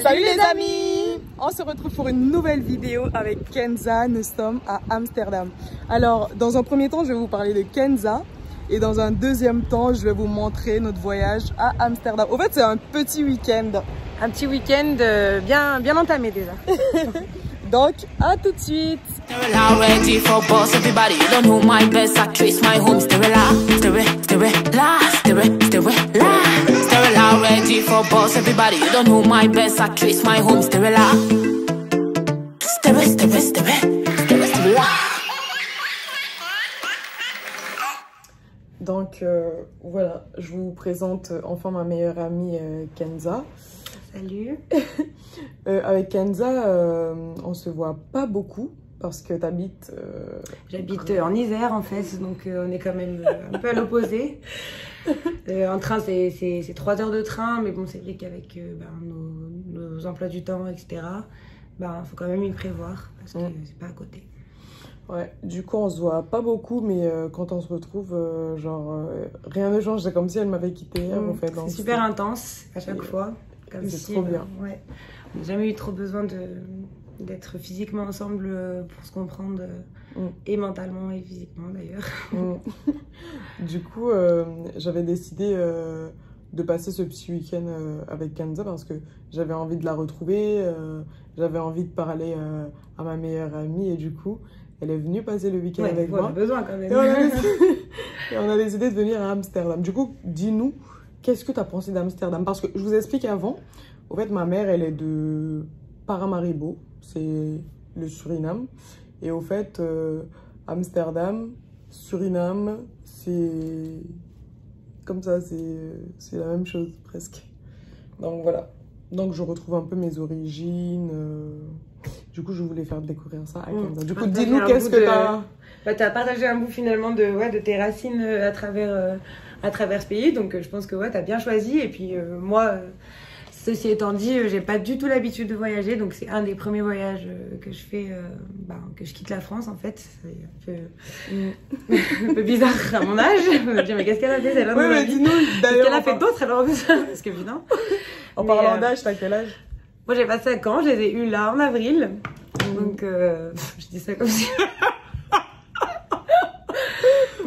Salut les amis! On se retrouve pour une nouvelle vidéo avec Kenza. Nous sommes à Amsterdam. Alors, dans un premier temps, je vais vous parler de Kenza. Et dans un deuxième temps, je vais vous montrer notre voyage à Amsterdam. Au fait, c'est un petit week-end. Un petit week-end bien entamé déjà. Donc, à tout de suite! Ready for boss, everybody. You don't know my best actress, my home, Sterilla. Sterilla. Donc, voilà, je vous présente enfin ma meilleure amie Kenza. Salut. Avec Kenza, on se voit pas beaucoup parce que t'habites... J'habite en Isère en fait, donc on est quand même un peu à l'opposé. En train, c'est 3 heures de train, mais bon, c'est vrai qu'avec nos emplois du temps, etc., faut quand même y prévoir parce que c'est pas à côté. Ouais, du coup, on se voit pas beaucoup, mais quand on se retrouve, rien ne change. C'est comme si elle m'avait quitté en fait. C'est super intense à chaque fois. C'est trop bien. Ouais. On n'a jamais eu trop besoin d'être physiquement ensemble pour se comprendre, et mentalement et physiquement d'ailleurs. Du coup, j'avais décidé de passer ce petit week-end avec Kenza parce que j'avais envie de la retrouver, j'avais envie de parler à ma meilleure amie et du coup, elle est venue passer le week-end avec moi. On a besoin quand même. Et on a décidé de venir à Amsterdam. Du coup, dis-nous, qu'est-ce que tu as pensé d'Amsterdam? Parce que je vous explique avant, au fait, ma mère, elle est de Paramaribo, c'est le Suriname. Et au fait, Amsterdam, Suriname, c'est comme ça, c'est la même chose presque. Donc voilà. Donc je retrouve un peu mes origines. Du coup, je voulais faire découvrir ça à Kenza. Du coup, dis-nous qu'est-ce que t'as... T'as partagé un bout finalement de tes racines à travers ce pays. Donc je pense que t'as bien choisi. Et puis moi... Ceci étant dit, j'ai pas du tout l'habitude de voyager, donc c'est un des premiers voyages que je fais, que je quitte la France en fait. C'est un peu bizarre à mon âge. Je me dis, mais qu'est-ce qu'elle a fait celle-là? Oui, mais dis-nous, d'ailleurs. Qu'est-ce qu'elle a fait d'autre alors? Parce que évidemment. En parlant d'âge, t'as quel âge? Moi j'ai pas 5 ans, je les ai eus là en avril. Donc je dis ça comme si.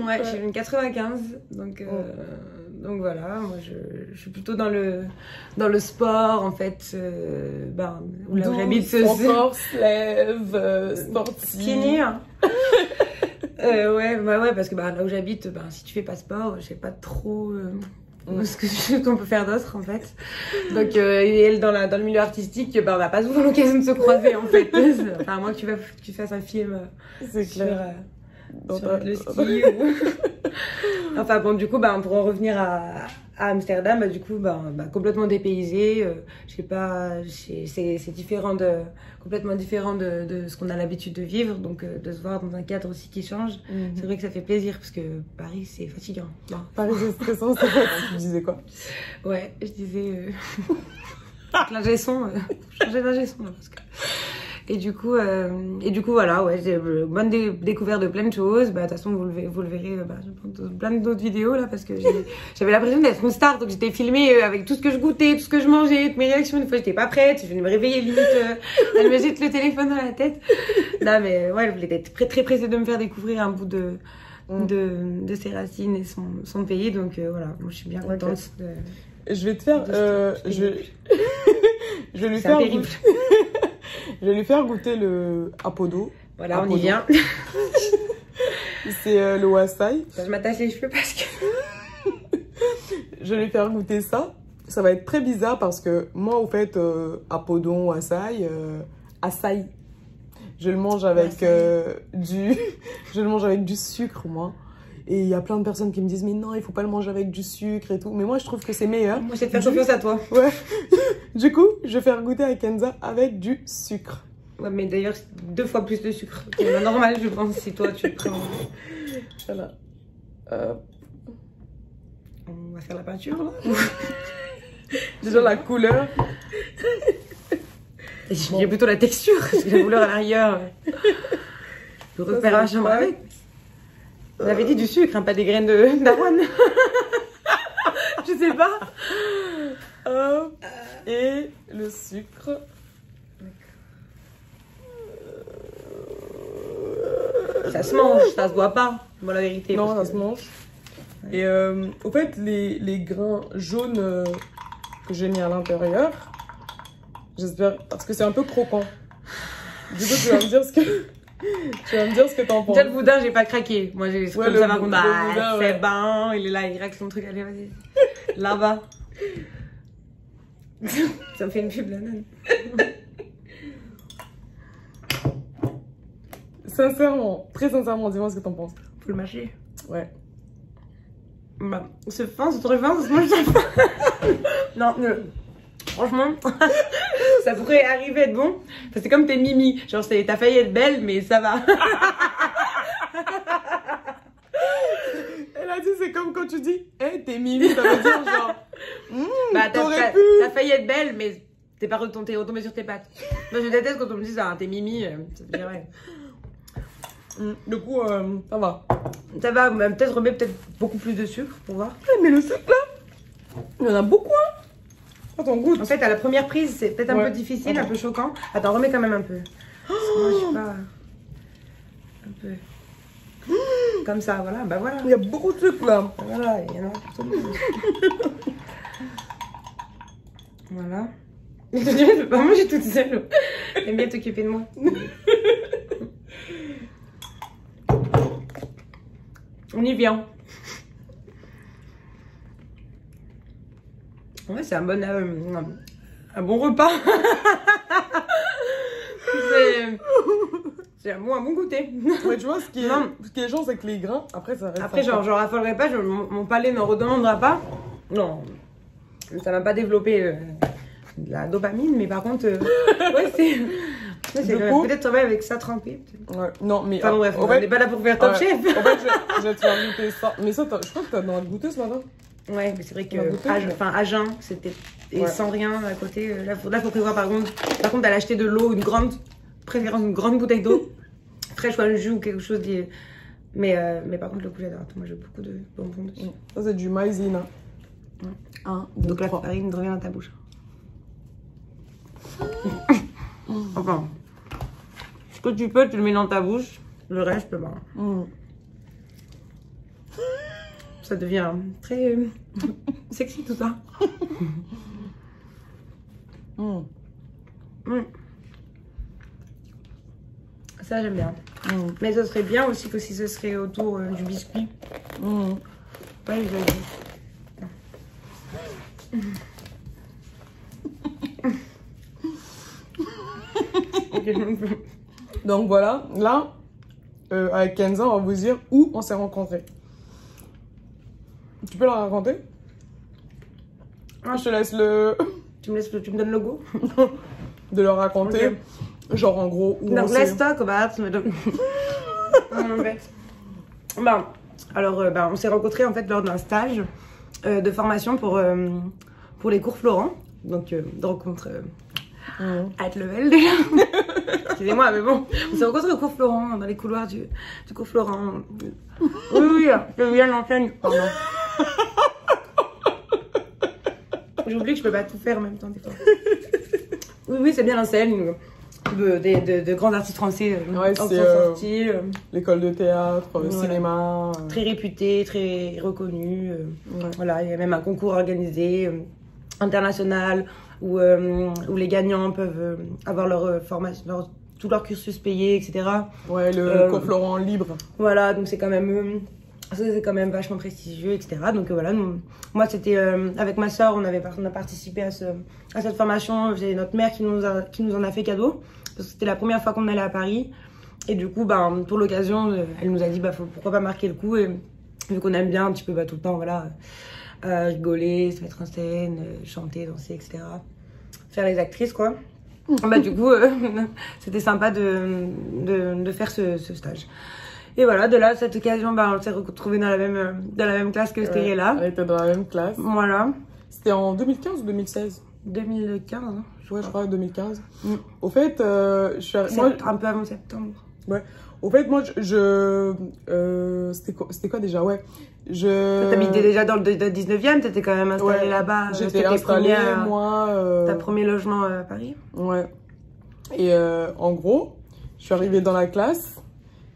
Ouais, je suis une 95, donc voilà, moi je suis plutôt dans le sport en fait, où là où j'habite. Sport, slève, sportif. Skinny. Ouais, parce que là où j'habite, si tu fais pas sport, je sais pas trop ce qu'on peut faire d'autre en fait. Donc elle dans le milieu artistique, on n'a pas souvent l'occasion de se croiser en fait. Enfin, à moins que tu fasses un film sur le ski enfin bon, du coup pour en revenir à Amsterdam, du coup complètement dépaysé, je sais pas, c'est différent complètement différent de ce qu'on a l'habitude de vivre, donc de se voir dans un cadre aussi qui change. C'est vrai que ça fait plaisir parce que Paris c'est fatigant. Paris c'est stressant, c'est vrai. Tu disais quoi? Ouais, je disais l'ingé son, changer d'ingé son parce que... Et du coup voilà, j'ai bonne découverte de plein de choses. De toute façon, vous le verrez dans plein d'autres vidéos là, parce que j'avais l'impression d'être une star, donc j'étais filmée avec tout ce que je goûtais, tout ce que je mangeais, toutes mes réactions. Une fois, j'étais pas prête, je venais me réveiller limite, elle me jette le téléphone dans la tête. Non mais ouais, elle voulait être très pressée de me faire découvrir un bout de ses racines et son pays, donc voilà, moi je suis bien contente. Je vais te faire, je vais lui faire goûter. Je vais lui faire goûter le Apodo. Voilà, on y vient. C'est le wassaï. Je m'attache les cheveux parce que... Je vais lui faire goûter ça. Ça va être très bizarre parce que moi, au fait, Apodon, wassaï, açaï, je le mange avec du sucre, moi. Et il y a plein de personnes qui me disent, mais non, il faut pas le manger avec du sucre et tout. Mais moi, je trouve que c'est meilleur. Moi, je vais te faire confiance à toi. Ouais. Du coup, je vais faire goûter à Kenza avec du sucre. Ouais, mais d'ailleurs, 2 fois plus de sucre. C'est normal, je pense, si toi, tu le prends. Voilà. On va faire la peinture, là. Déjà, la couleur. J'ai plutôt la texture, parce que la couleur à l'arrière. Je peux refaire un chambre avec. On avait dit du sucre, hein, pas des graines d'avoine. Je sais pas. Et le sucre. Ça se mange, ça se boit pas. Bon, la vérité. Non, ça parce se que- mange. Et au fait, les grains jaunes que j'ai mis à l'intérieur, j'espère, parce que c'est un peu croquant. Du coup, tu vas me dire ce que t'en penses. Déjà, le boudin, j'ai pas craqué. Moi, j'ai comme le ça, par contre, le boudin, c'est ouais. bon. Il est là, il règle son truc. Allez, vas-y. Là-bas. Ça me fait une pub, la nonne. Sincèrement, très sincèrement, dis-moi ce que t'en penses. Faut le mâcher. Ouais. Bah, c'est fin, c'est trop fin, ça se mange pas. Non, franchement, ça pourrait arriver à être bon. Enfin, c'est comme tes mimi. Genre, t'as failli être belle, mais ça va. Elle a dit, c'est comme quand tu dis, hey, t'es mimi, ça veut dire genre, Bah, t'aurais pu. t'as failli être belle, mais t'es pas retombé sur tes pattes. Moi, je déteste quand on me dit ça, hein, t'es mimi, ça veut dire ouais. Du coup, ça va. Ça va, mais peut-être remettre beaucoup plus de sucre pour voir. Mais le sucre là, il y en a beaucoup, hein. Attends, goûte. En fait, à la première prise, c'est peut-être un Ouais. peu difficile, un peu choquant. Attends, remets quand même un peu. Parce que moi, je suis pas... Un peu... Comme ça, voilà, bah voilà. Il y a beaucoup de sucre là. Voilà, il y en a pour tout le monde. Voilà. Je te dirais, je peux pas manger toute seule. J'aime bien t'occuper de moi. On y vient. Ouais, c'est un bon repas. C'est un bon goûter. Mais tu vois, ce qui est Non. chiant, c'est que les grains, après ça reste. Après, genre, je raffolerai pas, mon palais ne redemandera pas. Non, ça m'a pas développé de la dopamine, mais par contre, ouais, c'est. Du coup- Peut-être travailler avec ça trempé. peut-être. Ouais, non, mais. Enfin, bref, en on fait, n'est pas là pour faire Top ouais, Chef. En fait, je vais te faire goûter ça. Mais ça, je crois que t'as dans le goûter ce matin. Ouais, mais c'est vrai que On a goûté, ouais. à jeun, c'était. Et Ouais. sans rien à côté. Là, faut prévoir par contre d'aller acheter de l'eau, préférence une grande bouteille d'eau, fraîche ou un jus ou quelque chose. Mais par contre, le coup, j'adore. Moi, j'ai beaucoup de bonbons dessus. Ça, c'est du maïzena. 1, 2, Donc la 3. farine revient dans ta bouche. Enfin, ce que tu peux, tu le mets dans ta bouche. Le reste, ben, ça devient très sexy tout ça. Ça, j'aime bien. Mais ça serait bien aussi que si ce serait autour du biscuit. Pas les œufs. Donc voilà, là, avec Kenza, on va vous dire où on s'est rencontrés. Tu peux la raconter? Je te laisse Tu me donnes le goût? de le raconter. Ok. Genre en gros où on Donc, s'est... let's talk about... En fait. Bon, alors, on s'est rencontrés en fait lors d'un stage de formation pour les cours Florent. Donc, de rencontre high level déjà. Excusez-moi, mais bon, on s'est rencontrés au cours Florent, dans les couloirs du cours Florent. Oui, je viens de l'enseigne. Pardon. J'oublie que je peux pas tout faire en même temps des fois. Oui, c'est bien l'enseigne. De grands artistes français Ouais, en c'est, sont sortis. L'école de théâtre, Voilà. cinéma. Très réputé, très reconnu. Ouais. Voilà, il y a même un concours organisé international où les gagnants peuvent avoir leur formation, tout leur cursus payé, etc. Ouais, le cours Florent libre. Voilà, donc c'est quand même vachement prestigieux, etc. Donc voilà, moi c'était avec ma soeur, on a participé à cette formation. C'est notre mère qui nous en a fait cadeau parce que c'était la première fois qu'on allait à Paris. Et du coup, pour l'occasion, elle nous a dit pourquoi pas marquer le coup. Et vu qu'on aime bien un petit peu tout le temps, voilà, rigoler, se mettre en scène, chanter, danser, etc. Faire les actrices, quoi. Du coup, c'était sympa de faire ce stage. Et voilà, de là, à cette occasion, on s'est retrouvés dans la même classe que Stérella. Elle était dans la même classe. Voilà. C'était en 2015 ou 2016? 2015, hein, Ouais, je crois 2015. Au fait, je suis un peu avant septembre. Ouais. Au fait, moi, c'était quoi déjà? Ouais. T'habitais déjà dans le 19e, t'étais quand même installée là-bas. J'étais installée, moi. Ta premier logement à Paris? Ouais. Et en gros, je suis arrivée dans la classe.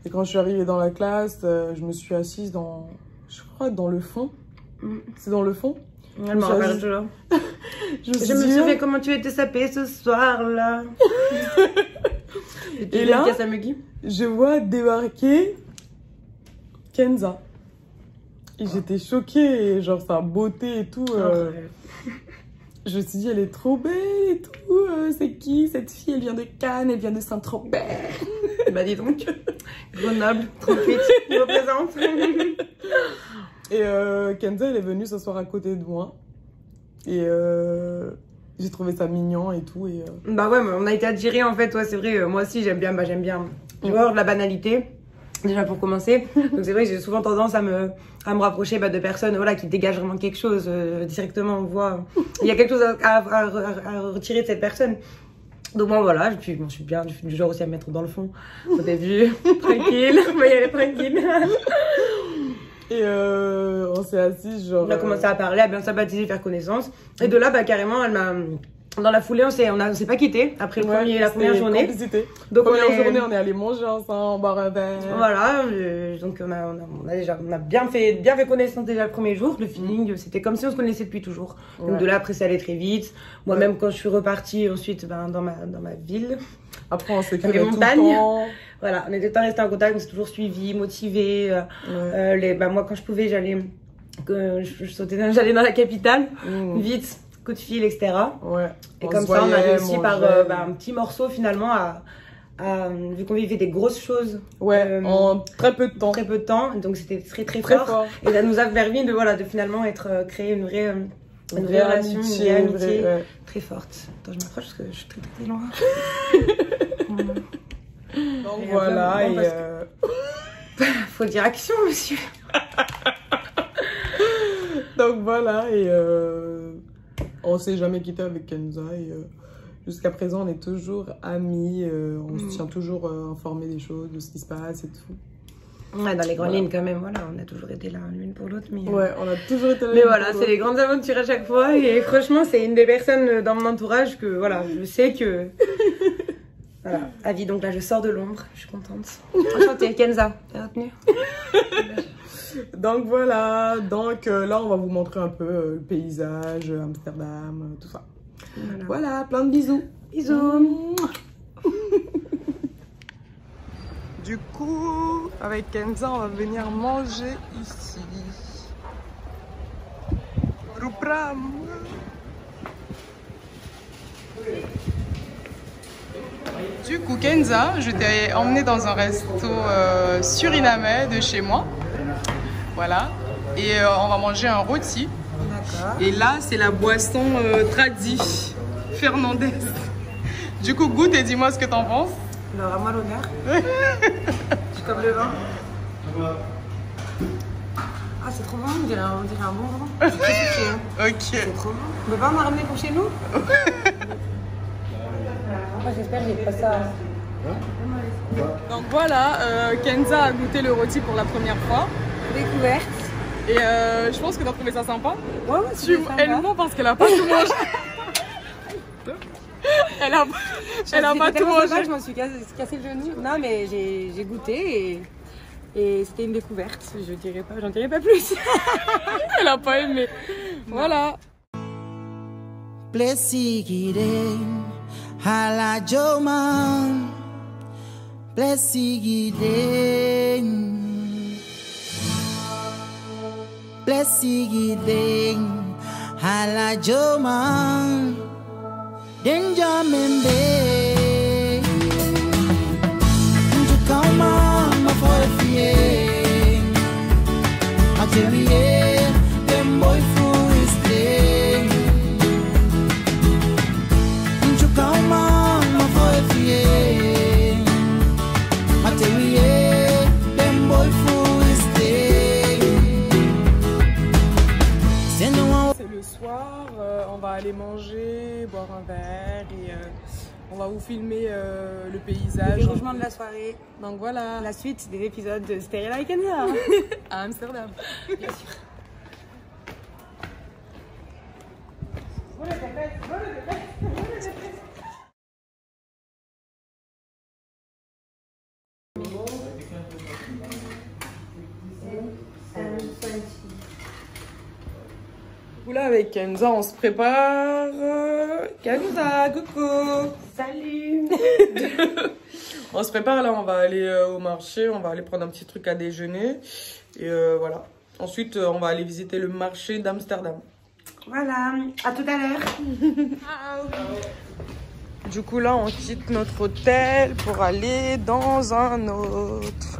Et quand je suis arrivée dans la classe, je me suis assise je crois, dans le fond. C'est dans le fond? Elle me rappelle toujours. Je me souviens comment tu étais sapée ce soir-là. Et là, je vois débarquer Kenza. Et j'étais choquée, genre sa beauté et tout. Je me suis dit, elle est trop belle et tout. C'est qui cette fille? Elle vient de Cannes, elle vient de Saint-Tropez. Bah dis donc, Grenoble, 38, je représente. Et Kenza, elle est venue s'asseoir à côté de moi. Et j'ai trouvé ça mignon et tout. Et, Bah ouais, mais on a été attirés en fait, ouais, c'est vrai. Moi aussi, j'aime bien tu vois, de la banalité. Déjà pour commencer. Donc c'est vrai que j'ai souvent tendance à me rapprocher de personnes voilà, qui dégagent vraiment quelque chose. Directement, on voit. Il y a quelque chose à retirer de cette personne. Donc bon voilà, je suis bien, je suis du genre aussi à me mettre dans le fond. Au début, tranquille, on va y aller tranquille. Et on s'est assis, genre... On a commencé à parler, à bien sympathiser, faire connaissance. Et de là, carrément, elle m'a... Dans la foulée, on s'est pas quitté après la première journée. Donc première journée, on est allé manger ensemble, boire un verre. Voilà, donc on a bien fait connaissance déjà le premier jour. Le feeling, c'était comme si on se connaissait depuis toujours. Donc de là, après, ça allait très vite. Moi-même, quand je suis repartie ensuite dans ma ville. Après, on s'écrivait tout le temps. Voilà, on était tout le temps restés en contact, on s'est toujours suivis, motivés. Moi, quand je pouvais, j'allais dans la capitale, vite. Coup de fil, etc. Ouais. Et comme ça, on a réussi par un petit morceau finalement vu qu'on vivait des grosses choses. Ouais, en très peu de temps. Très peu de temps, donc c'était très fort. Et ça nous a permis de finalement créer une vraie relation, une vraie amitié très forte. Attends, je m'approche parce que je suis très loin. Donc voilà, faut dire action, monsieur. Donc voilà, et on s'est jamais quitté avec Kenza et jusqu'à présent on est toujours amis, on se tient toujours informés des choses, de ce qui se passe et tout. Ouais, dans les grandes lignes quand même, voilà, on a toujours été là l'une pour l'autre. Ouais, on a toujours été là. Mais voilà, c'est des grandes aventures à chaque fois et franchement c'est une des personnes dans mon entourage que voilà, je sais que... Voilà, avis, donc là je sors de l'ombre, je suis contente. Enchantée, Kenza, t'as retenu? Donc voilà, là on va vous montrer un peu le paysage, Amsterdam, tout ça. Voilà, plein de bisous. Bisous. Du coup, avec Kenza, on va venir manger ici. Roupram. Du coup, Kenza, je t'ai emmené dans un resto surinamais de chez moi. Voilà. Et on va manger un rôti. D'accord. Et là, c'est la boisson tradie Fernandez. Du coup, goûte et dis-moi ce que t'en penses. Alors, à moi l'honneur. C'est comme le vin. Ah, c'est trop bon, on dirait un bon vin. C'est très sucré, hein. Ok. C'est trop bon. On peut pas m'en ramener pour chez nous? J'espère que j'ai pas ça. Donc voilà, Kenza a goûté le rôti pour la première fois. Découverte. Et je pense que t'as trouvé ça sympa. Ouais, c'est sympa. Elle ment parce qu'elle a pas tout mangé. Elle a pas tout mangé. Je m'en suis cassé le genou. Non, mais j'ai goûté et c'était une découverte. J'en dirai pas plus. Elle a pas aimé. Voilà. Hala Joman, blessed Hala Joman, Denja Membe, Njukama Mafoefie, Atelier, Dem Boy Fuiste. C'est le soir, on va aller manger, boire un verre et On va vous filmer le Le paysage. dérangement de la soirée. Donc voilà, La suite des épisodes de Sterila et Kenza. à Amsterdam. Bien sûr. Là avec Kenza, on se prépare. Kenza, coucou. Salut. On se prépare là, on va aller au marché, on va aller prendre un petit truc à déjeuner. Et voilà. Ensuite, on va aller visiter le marché d'Amsterdam. Voilà, à tout à l'heure. Du coup là, on quitte notre hôtel pour aller dans un autre.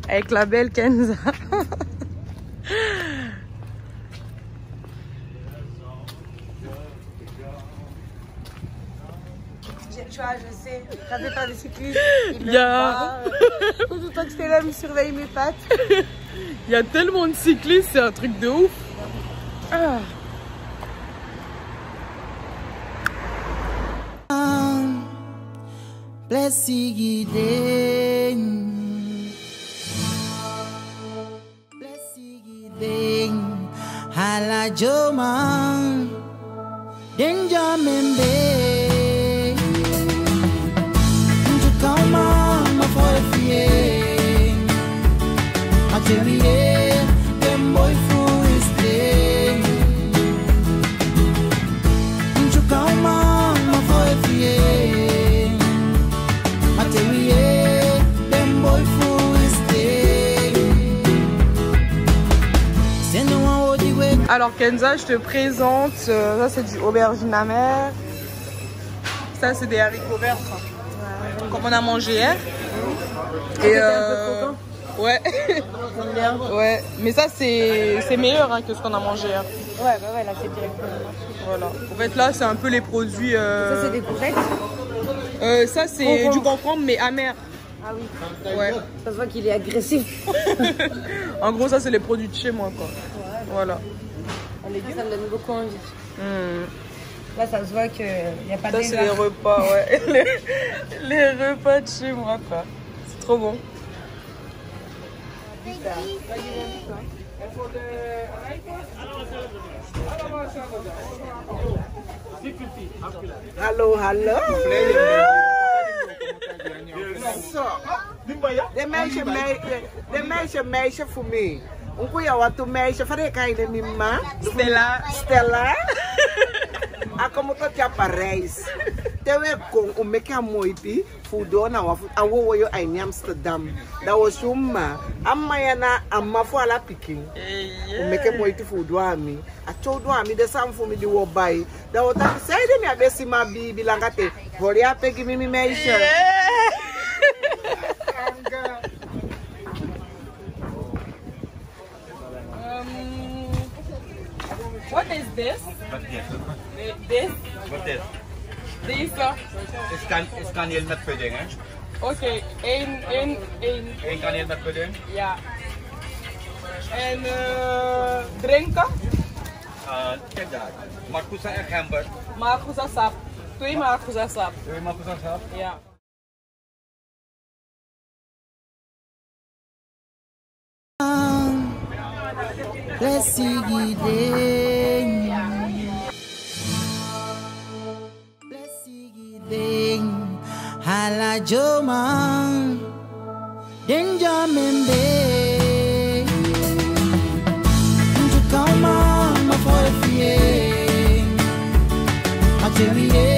Avec la belle Kenza. Tu vois, je sais, quand t'es pas des cyclistes, Il y a... tout le temps que j'étais là, me surveille mes pattes. Il y a tellement de cyclistes, c'est un truc de ouf. Ah. Blessed Hala Joma Denja Membe Njukama Mafoefie Atelier Dem boy fu is day Njukama Mafoefie Atelier Dem boy fu is day C'est nous en haut du way. Alors Kenza, je te présente, ça c'est du aubergine amère, ça c'est des haricots verts, comme on a mangé hier. Et ouais, J'aime bien. ouais, mais ça c'est meilleur hein, que ce qu'on a mangé hier. Ouais, bah ouais, là c'est directement. Voilà. En fait là c'est un peu les produits. Ça c'est des courgettes. Ça c'est du concombre mais amer. Ah oui, Ouais. ça se voit qu'il est agressif. En gros ça c'est les produits de chez moi quoi. Voilà. Ça me donne beaucoup envie. Là ça se voit qu'il n'y a pas de Ça c'est les repas, ouais. les repas de chez moi quoi. C'est trop bon. Hello, hello. So, de meisje voor mij. Hoe je wat meisje van ik ga in ma? Stella. Ako tot ja Parijs. Tewe kon o meka moipi fudo na wa awo yo ai Amsterdam. Da was umma. Amma yana amma fo ala pikin. O meka moiti fudo ami. A todo ami de sam fo mi di wo bai. Da o ta sai de mi abesi ma bi langate. Hori apegi mi meisje. What is this? This? Wat is? Deze? Is kaneel met pudding, hè? Oké, één. Eén kaneel met pudding? Ja. En drinken? Kijk daar. Marcousa en gember. Maracuja sap. 2 maracuja sap. Wil je Marcousa sap? Ja. Blessed Hala Joma Denja Membe Njukama Mafoefie Atelier